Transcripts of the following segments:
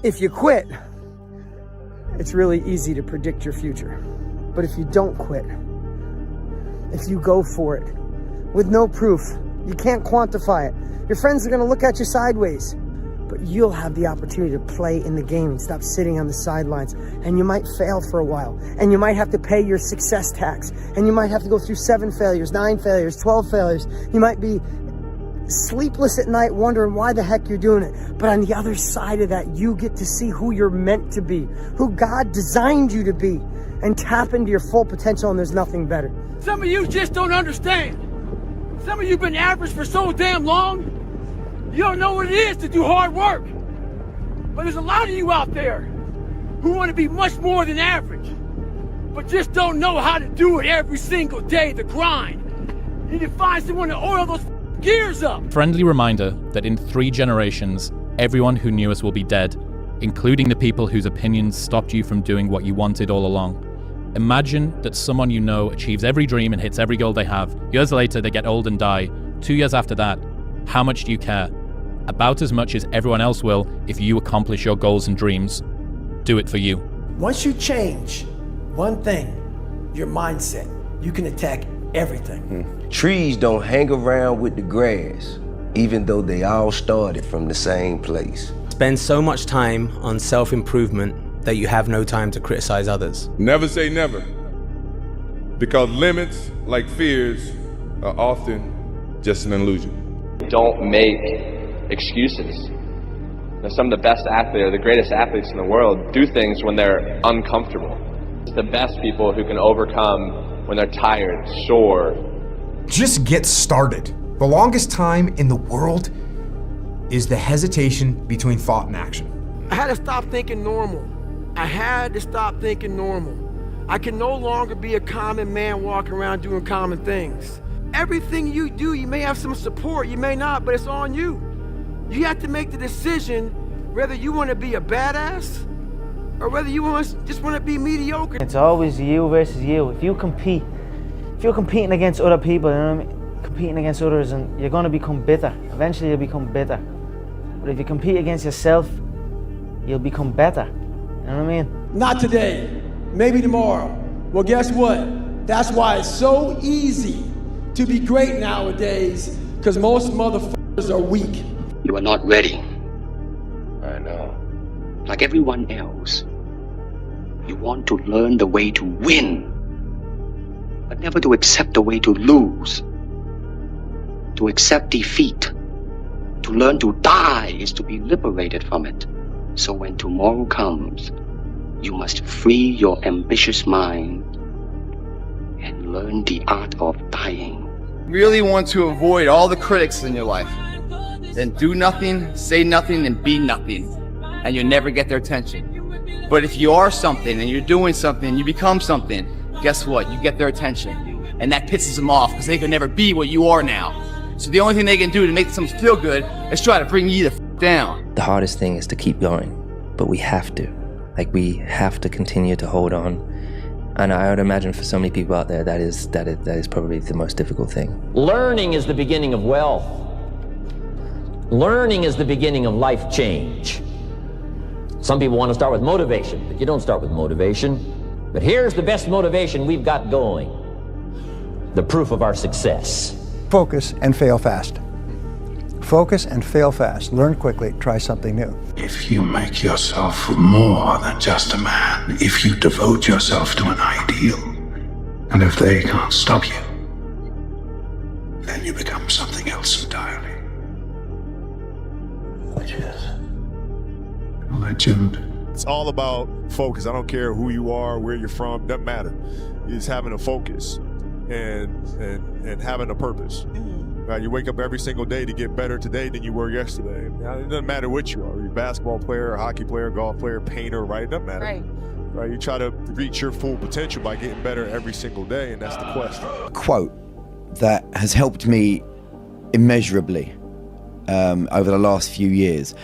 If you quit, it's really easy to predict your future. But if you don't quit, if you go for it with no proof, you can't quantify it. Your friends are gonna look at you sideways, but you'll have the opportunity to play in the game and stop sitting on the sidelines. And you might fail for a while, and you might have to pay your success tax, and you might have to go through 7 failures, 9 failures, 12 failures. You might be sleepless at night wondering why the heck you're doing it. But on the other side of that, you get to see who you're meant to be, who God designed you to be, and tap into your full potential, and there's nothing better. Some of you just don't understand. Some of you been average for so damn long, you don't know what it is to do hard work. But there's a lot of you out there who want to be much more than average, but just don't know how to do it every single day, the grind. You need to find someone to oil those gears up. Friendly reminder that in 3 generations, everyone who knew us will be dead, including the people whose opinions stopped you from doing what you wanted all along. Imagine that someone you know achieves every dream and hits every goal they have. Years later, they get old and die. 2 years after that, how much do you care? About as much as everyone else will if you accomplish your goals and dreams. Do it for you. Once you change one thing, your mindset, you can attack everything. Trees don't hang around with the grass, even though they all started from the same place. Spend so much time on self-improvement that you have no time to criticize others. Never say never, because limits, like fears, are often just an illusion. Don't make excuses. Now, some of the best athletes, or the greatest athletes in the world, do things when they're uncomfortable. It's the best people who can overcome when they're tired, sore. Just get started. The longest time in the world is the hesitation between thought and action. I had to stop thinking normal. I had to stop thinking normal. I can no longer be a common man walking around doing common things. Everything you do, you may have some support, you may not, but it's on you. You have to make the decision whether you want to be a badass or whether you just want to be mediocre. It's always you versus you. If you're competing against other people, you know what I mean? Competing against others, and you're going to become bitter. Eventually you'll become bitter. But if you compete against yourself, you'll become better. You know what I mean? Not today, maybe tomorrow. Well, guess what? That's why it's so easy to be great nowadays, because most motherfuckers are weak. You are not ready. I know. Like everyone else, you want to learn the way to win, but never to accept the way to lose. To accept defeat, to learn to die is to be liberated from it. So when tomorrow comes, you must free your ambitious mind and learn the art of dying. Really want to avoid all the critics in your life. Then do nothing, say nothing, and be nothing, and you'll never get their attention. But if you are something and you're doing something, you become something, guess what? You get their attention. And that pisses them off because they can never be what you are now. So the only thing they can do to make themselves feel good is try to bring you the f down. The hardest thing is to keep going, but we have to. Like, we have to continue to hold on. And I would imagine for so many people out there, that is probably the most difficult thing. Learning is the beginning of wealth. Learning is the beginning of life change. Some people want to start with motivation, but you don't start with motivation. But here's the best motivation we've got going. The proof of our success. Focus and fail fast. Focus and fail fast. Learn quickly, try something new. If you make yourself more than just a man, if you devote yourself to an ideal, and if they can't stop you, then you become something else entirely. Which is a legend. It's all about focus. I don't care who you are, where you're from, doesn't matter. It's having a focus and having a purpose. You wake up every single day to get better today than you were yesterday. Now, it doesn't matter what you are. You're a basketball player, a hockey player, golf player, painter, right? It doesn't matter. Right? You try to reach your full potential by getting better every single day, and that's the quest. A quote that has helped me immeasurably over the last few years.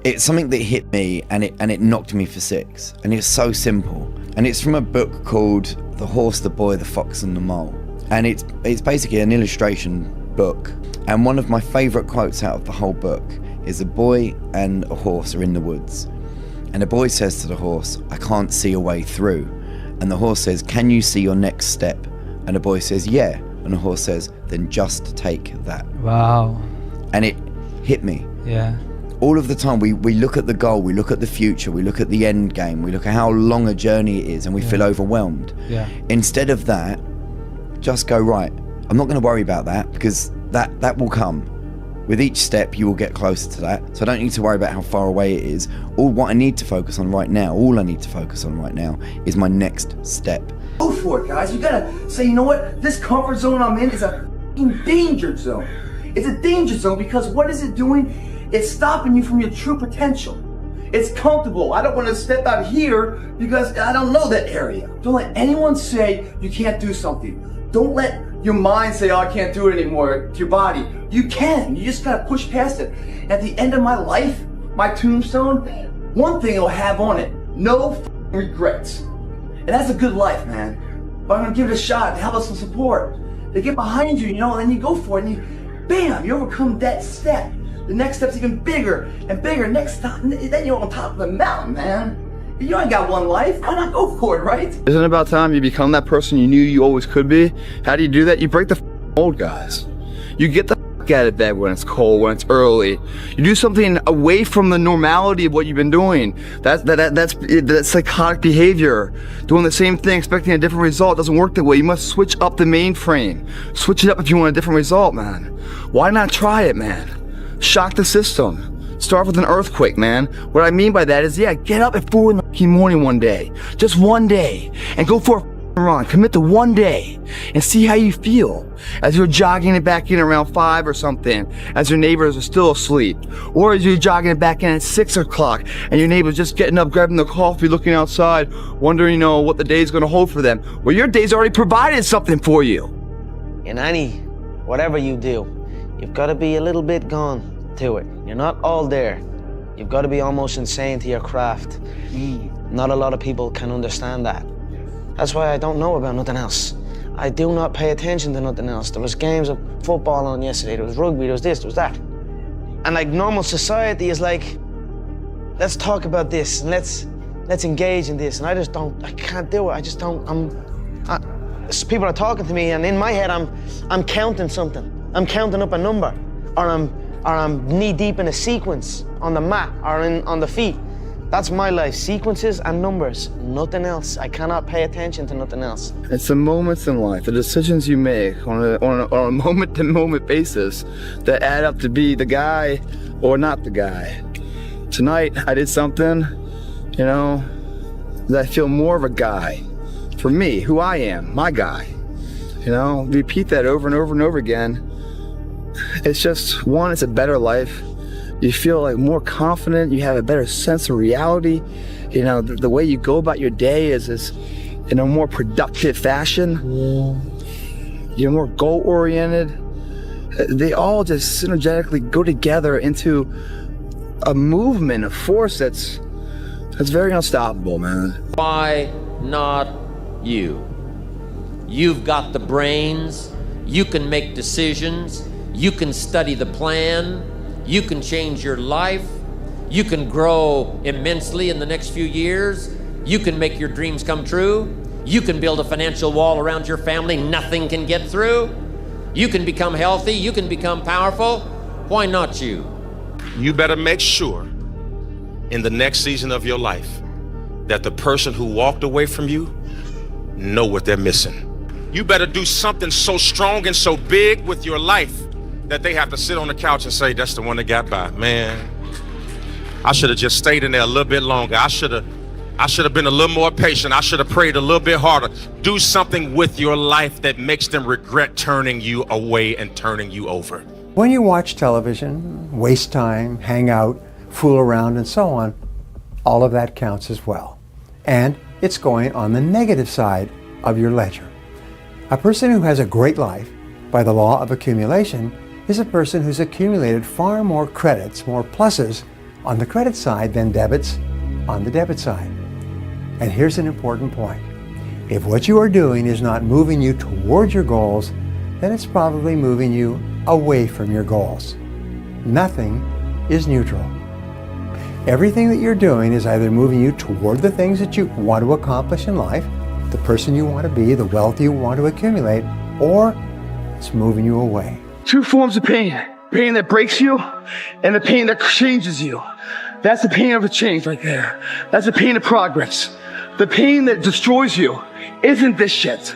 It's something that hit me and it knocked me for six. And it's so simple. And it's from a book called The Horse, the Boy, the Fox and the Mole. And it's basically an illustration book. And one of my favorite quotes out of the whole book is a boy and a horse are in the woods. And the boy says to the horse, I can't see a way through. And the horse says, can you see your next step? And the boy says, yeah. And the horse says, then just take that. Wow. And it hit me. Yeah. All of the time, we look at the goal, we look at the future, we look at the end game, we look at how long a journey it is, and we feel overwhelmed. Yeah. Instead of that, just go, right, I'm not going to worry about that, because that will come. With each step, you will get closer to that. So I don't need to worry about how far away it is. All I need to focus on right now is my next step. Go for it, guys. You gotta say, you know what? This comfort zone I'm in is a f***ing danger zone. It's a danger zone because what is it doing? It's stopping you from your true potential. It's comfortable. I don't want to step out here because I don't know that area. Don't let anyone say you can't do something. Don't let your mind say, oh, I can't do it anymore to your body. You can. You just gotta push past it. At the end of my life, my tombstone, one thing it'll have on it, no f***ing regrets. And that's a good life, man. But I'm gonna give it a shot to have us some support. They get behind you, and then you go for it, and you, bam, you overcome that step. The next step's even bigger and bigger. Next time, then you're on top of the mountain, man. You ain't got one life. Why not go for it, right? Isn't it about time you become that person you knew you always could be? How do you do that? You break the mold, guys. You get the out of bed when it's cold, when it's early. You do something away from the normality of what you've been doing. That's psychotic behavior. Doing the same thing, expecting a different result doesn't work that way. You must switch up the mainframe. Switch it up if you want a different result, man. Why not try it, man? Shock the system. Start with an earthquake, man. What I mean by that is, yeah, get up at 4 in the morning one day. Just one day. And go for a run. Commit to one day and see how you feel as you're jogging it back in around 5 or something, as your neighbors are still asleep, or as you're jogging it back in at 6 o'clock and your neighbor's just getting up, grabbing the coffee, looking outside, wondering, what the day's going to hold for them. Well, your day's already provided something for you. In whatever you do, you've got to be a little bit gone to it. You're not all there. You've got to be almost insane to your craft. Not a lot of people can understand that. That's why I don't know about nothing else. I do not pay attention to nothing else. There was games of football on yesterday, there was rugby, there was this, there was that. And like normal society is like, let's talk about this, and let's engage in this. And I can't do it, I just don't, people are talking to me and in my head I'm counting something. I'm counting up a number, or I'm knee deep in a sequence on the mat or on the feet. That's my life, sequences and numbers, nothing else. I cannot pay attention to nothing else. It's the moments in life, the decisions you make on a moment-to-moment basis that add up to be the guy or not the guy. Tonight, I did something, that I feel more of a guy. For me, who I am, my guy. Repeat that over and over and over again. It's just, one, it's a better life. You feel like more confident, you have a better sense of reality. The way you go about your day is in a more productive fashion. You're more goal-oriented. They all just synergetically go together into a movement, a force that's very unstoppable, man. Why not you? You've got the brains, you can make decisions, you can study the plan, you can change your life, you can grow immensely in the next few years, you can make your dreams come true, you can build a financial wall around your family nothing can get through, you can become healthy, you can become powerful. Why not you? You better make sure in the next season of your life that the person who walked away from you know what they're missing. You better do something so strong and so big with your life that they have to sit on the couch and say, that's the one that got by. Man, I should have just stayed in there a little bit longer. I should have been a little more patient. I should have prayed a little bit harder. Do something with your life that makes them regret turning you away and turning you over. When you watch television, waste time, hang out, fool around, and so on, all of that counts as well. And it's going on the negative side of your ledger. A person who has a great life, by the law of accumulation, is a person who's accumulated far more credits, more pluses on the credit side than debits on the debit side. And here's an important point. If what you are doing is not moving you toward your goals, then it's probably moving you away from your goals. Nothing is neutral. Everything that you're doing is either moving you toward the things that you want to accomplish in life, the person you want to be, the wealth you want to accumulate, or it's moving you away. Two forms of pain. Pain that breaks you and the pain that changes you. That's the pain of a change right there. That's the pain of progress. The pain that destroys you isn't this shit.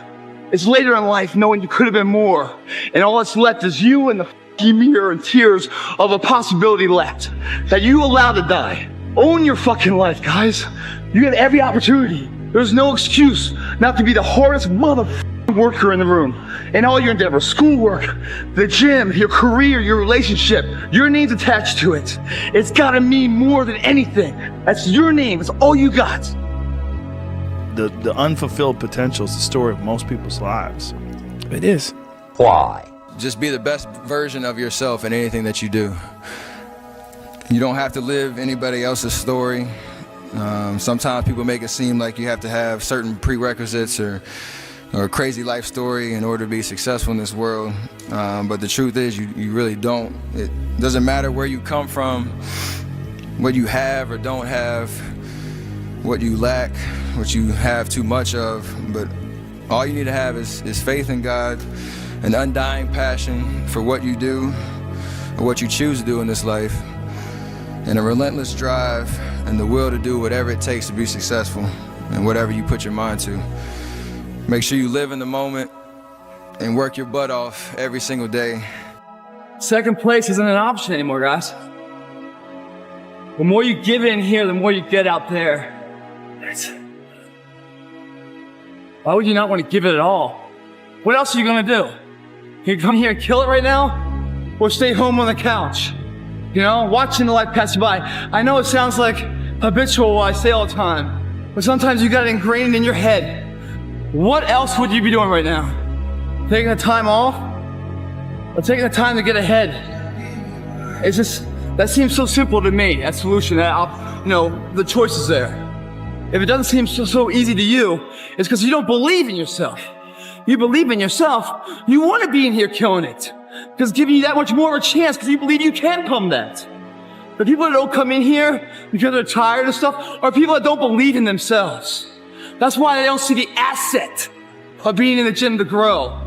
It's later in life knowing you could have been more. And all that's left is you and the mirror and tears of a possibility left that you allowed to die. Own your fucking life, guys. You get every opportunity. There's no excuse not to be the hardest motherfucking worker in the room. In all your endeavors, schoolwork, the gym, your career, your relationship, your name's attached to it. It's gotta mean more than anything. That's your name, it's all you got. The unfulfilled potential is the story of most people's lives. It is. Why? Just be the best version of yourself in anything that you do. You don't have to live anybody else's story. Sometimes people make it seem like you have to have certain prerequisites or a crazy life story in order to be successful in this world. But the truth is you really don't. It doesn't matter where you come from, what you have or don't have, what you lack, what you have too much of, but all you need to have is faith in God, an undying passion for what you do or what you choose to do in this life, and a relentless drive and the will to do whatever it takes to be successful and whatever you put your mind to. Make sure you live in the moment and work your butt off every single day. Second place isn't an option anymore, guys. The more you give in here, the more you get out there. Why would you not want to give it at all? What else are you gonna do? You come here and kill it right now? Or stay home on the couch? You know, watching the life pass you by. I know it sounds like habitual what I say all the time, but sometimes you got it ingrained in your head. What else would you be doing right now? Taking the time off? Or taking the time to get ahead? It's just, that seems so simple to me, that solution, the choice is there. If it doesn't seem so easy to you, it's because you don't believe in yourself. You believe in yourself, you want to be in here killing it. Because it's giving you that much more of a chance because you believe you can become that. The people that don't come in here because they're tired of stuff are people that don't believe in themselves. That's why they don't see the asset of being in the gym to grow.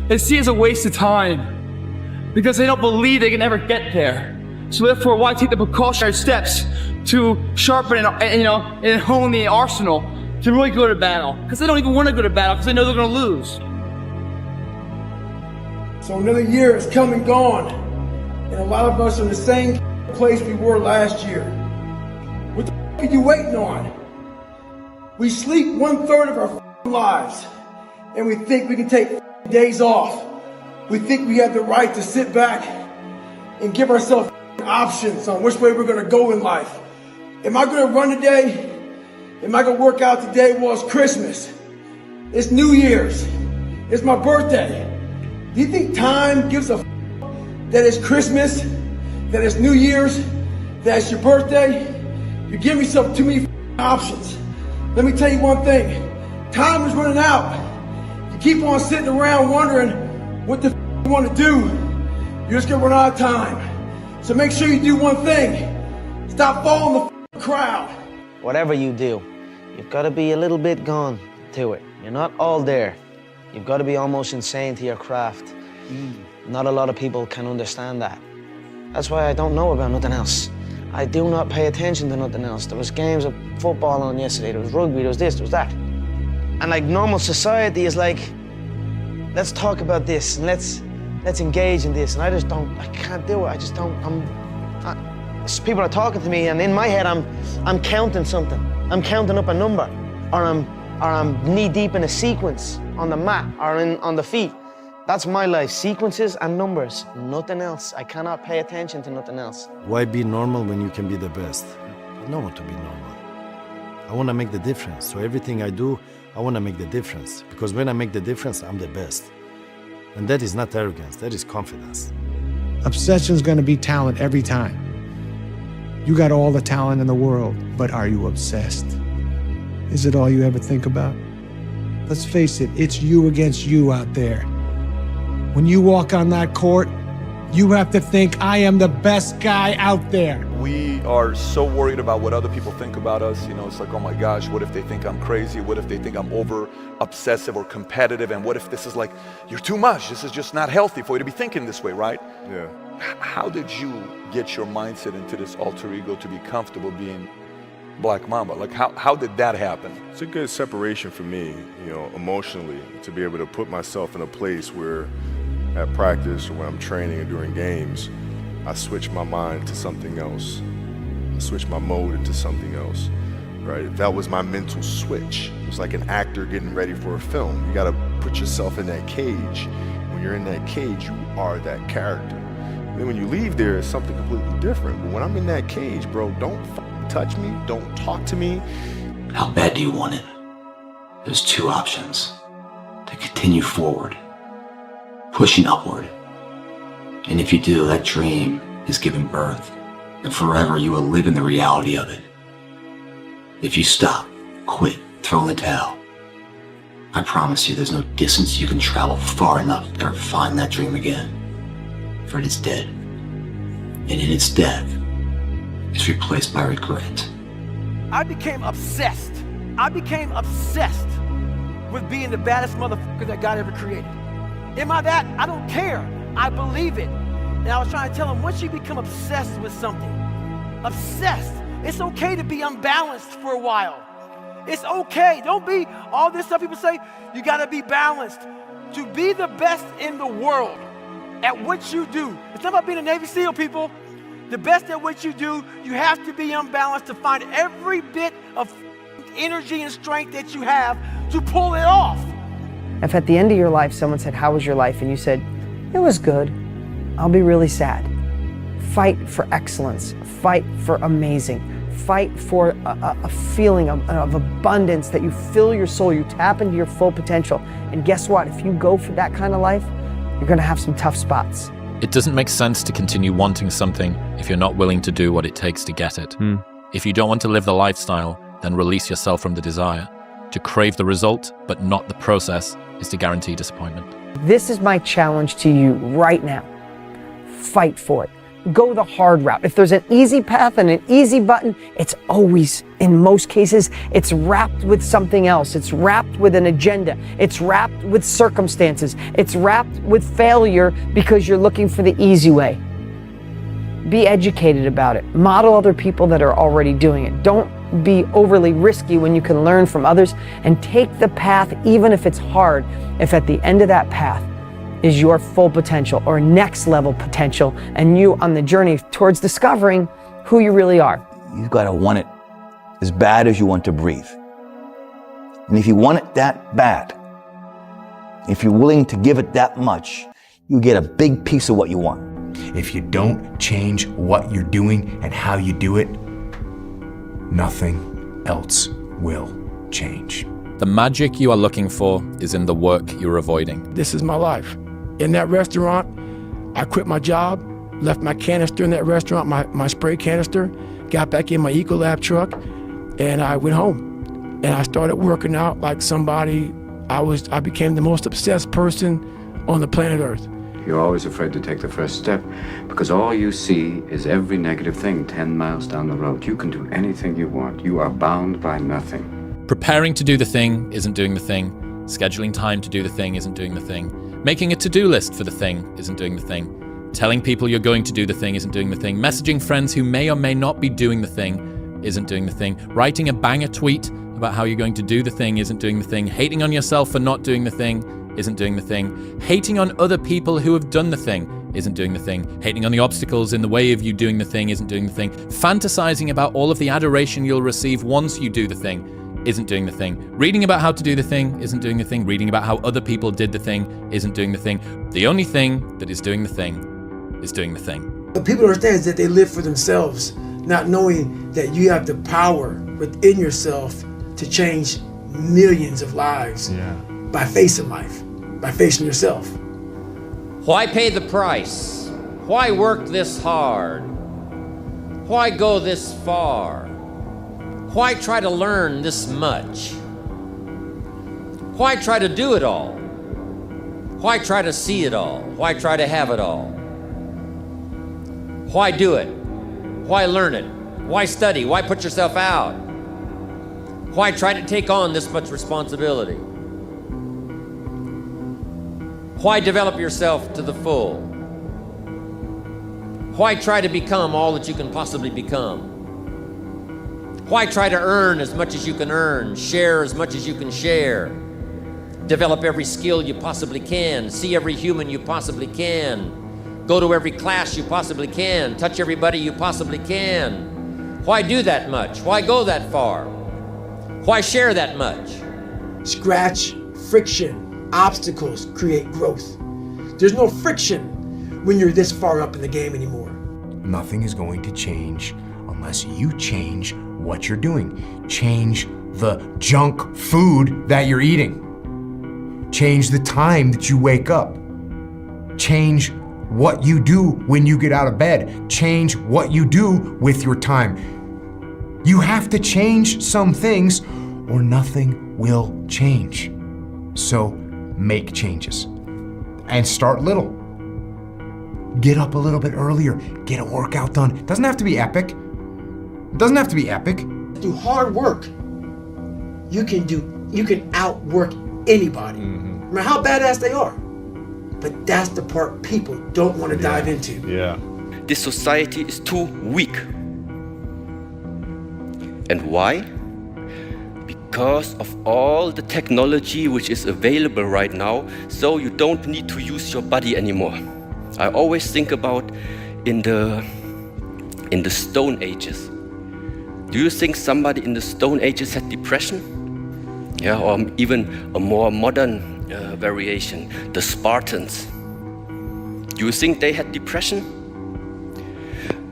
They see it as a waste of time because they don't believe they can ever get there. So therefore, why take the precautionary steps to sharpen and hone the arsenal to really go to battle? Because they don't even want to go to battle because they know they're going to lose. So another year has come and gone, and a lot of us are in the same place we were last year. What the f*** are you waiting on? We sleep 1/3 of our lives, and we think we can take days off. We think we have the right to sit back and give ourselves options on which way we're going to go in life. Am I going to run today? Am I going to work out today? Well, it's Christmas. It's New Year's. It's my birthday. Do you think time gives a that it's Christmas, that it's New Year's, that it's your birthday? You give yourself too many options. Let me tell you one thing. Time is running out. You keep on sitting around wondering what the you want to do. You're just going to run out of time. So make sure you do one thing. Stop following the crowd. Whatever you do, you've got to be a little bit gone to it. You're not all there. You've got to be almost insane to your craft. Not a lot of people can understand that. That's why I don't know about nothing else. I do not pay attention to nothing else. There was games of football on yesterday, there was rugby, there was this, there was that. And like normal society is like, let's talk about this and let's engage in this. And I can't do it. I just don't, people are talking to me and in my head I'm counting something. I'm counting up a number or I'm knee deep in a sequence on the mat or on the feet. That's my life, sequences and numbers, nothing else. I cannot pay attention to nothing else. Why be normal when you can be the best? I don't want to be normal. I want to make the difference. So everything I do, I want to make the difference. Because when I make the difference, I'm the best. And that is not arrogance, that is confidence. Obsession's gonna be talent every time. You got all the talent in the world, but are you obsessed? Is it all you ever think about? Let's face it, it's you against you out there. When you walk on that court, You have to think, I am the best guy out there. We are so worried about what other people think about us. You know, it's like, oh my gosh, what if they think I'm crazy? What if they think I'm over obsessive or competitive? And what if this is like, you're too much. This is just not healthy for you to be thinking this way, right? Yeah. How did you get your mindset into this alter ego to be comfortable being Black Mamba? Like, how did that happen? It's a good separation for me, you know, emotionally, to be able to put myself in a place where at practice or when I'm training or during games, I switch my mind to something else. I switch my mode into something else, right? That was my mental switch. It's like an actor getting ready for a film. You gotta put yourself in that cage. When you're in that cage, you are that character. Then when you leave there, it's something completely different. But when I'm in that cage, bro, don't touch me, don't talk to me. How bad do you want it? There's two options. To continue forward, pushing upward. And if you do, that dream is given birth, and forever you will live in the reality of it. If you stop, quit, throw in the towel, I promise you there's no distance you can travel far enough to ever find that dream again. For it is dead. And in its death, it's replaced by regret. I became obsessed. I became obsessed with being the baddest motherfucker that God ever created. Am I that? I don't care. I believe it. And I was trying to tell him, once you become obsessed with something, obsessed, it's okay to be unbalanced for a while. It's okay. Don't be all this stuff people say, you gotta be balanced. To be the best in the world at what you do. It's not about being a Navy SEAL, people. The best at what you do, you have to be unbalanced to find every bit of energy and strength that you have to pull it off. If at the end of your life someone said, how was your life? And you said, it was good, I'll be really sad. Fight for excellence. Fight for amazing. Fight for a feeling of abundance, that you fill your soul, you tap into your full potential. And guess what? If you go for that kind of life, you're gonna have some tough spots. It doesn't make sense to continue wanting something if you're not willing to do what it takes to get it. If you don't want to live the lifestyle, then release yourself from the desire. To crave the result, but not the process, is to guarantee disappointment. This is my challenge to you right now. Fight for it. Go the hard route. If there's an easy path and an easy button, it's always, in most cases, it's wrapped with something else. It's wrapped with an agenda. It's wrapped with circumstances. It's wrapped with failure because you're looking for the easy way. Be educated about it. Model other people that are already doing it. Don't be overly risky when you can learn from others, and take the path even if it's hard, if at the end of that path is your full potential or next level potential, and you on the journey towards discovering who you really are. You've got to want it as bad as you want to breathe. And if you want it that bad, if you're willing to give it that much, you get a big piece of what you want. If you don't change what you're doing and how you do it, nothing else will change. The magic you are looking for is in the work you're avoiding. This is my life. In that restaurant, I quit my job, left my canister in that restaurant, my spray canister, got back in my Ecolab truck, and I went home. And I started working out like somebody. I became the most obsessed person on the planet Earth. You're always afraid to take the first step because all you see is every negative thing 10 miles down the road. You can do anything you want. You are bound by nothing. Preparing to do the thing isn't doing the thing. Scheduling time to do the thing isn't doing the thing. Making a to-do list for the thing isn't doing the thing. Telling people you're going to do the thing isn't doing the thing. Messaging friends who may or may not be doing the thing isn't doing the thing. Writing a banger tweet about how you're going to do the thing isn't doing the thing. Hating on yourself for not doing the thing isn't doing the thing. Hating on other people who have done the thing isn't doing the thing. Hating on the obstacles in the way of you doing the thing isn't doing the thing. Fantasizing about all of the adoration you'll receive once you do the thing isn't doing the thing. Reading about how to do the thing isn't doing the thing. Reading about how other people did the thing isn't doing the thing. The only thing that is doing the thing is doing the thing. What people understand is that they live for themselves, not knowing that you have the power within yourself to change millions of lives by facing life, by facing yourself. Why pay the price? Why work this hard? Why go this far? Why try to learn this much? Why try to do it all? Why try to see it all? Why try to have it all? Why do it? Why learn it? Why study? Why put yourself out? Why try to take on this much responsibility? Why develop yourself to the full? Why try to become all that you can possibly become? Why try to earn as much as you can earn, share as much as you can share, develop every skill you possibly can, see every human you possibly can, go to every class you possibly can, touch everybody you possibly can? Why do that much? Why go that far? Why share that much? Scratch, friction, obstacles create growth. There's no friction when you're this far up in the game anymore. Nothing is going to change unless you change what you're doing. Change the junk food that you're eating. Change the time that you wake up. Change what you do when you get out of bed. Change what you do with your time. You have to change some things or nothing will change. So make changes and start little. Get up a little bit earlier, get a workout done. It doesn't have to be epic. It doesn't have to be epic. Through hard work, you can outwork anybody, no matter how badass they are. But that's the part people don't want to dive into. Yeah. This society is too weak. And why? Because of all the technology which is available right now, so you don't need to use your body anymore. I always think about in the Stone Ages. Do you think somebody in the Stone Ages had depression? Yeah, or even a more modern variation, the Spartans. Do you think they had depression?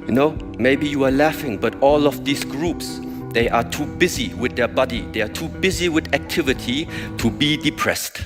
You know, maybe you are laughing, but all of these groups, they are too busy with their body, they are too busy with activity to be depressed.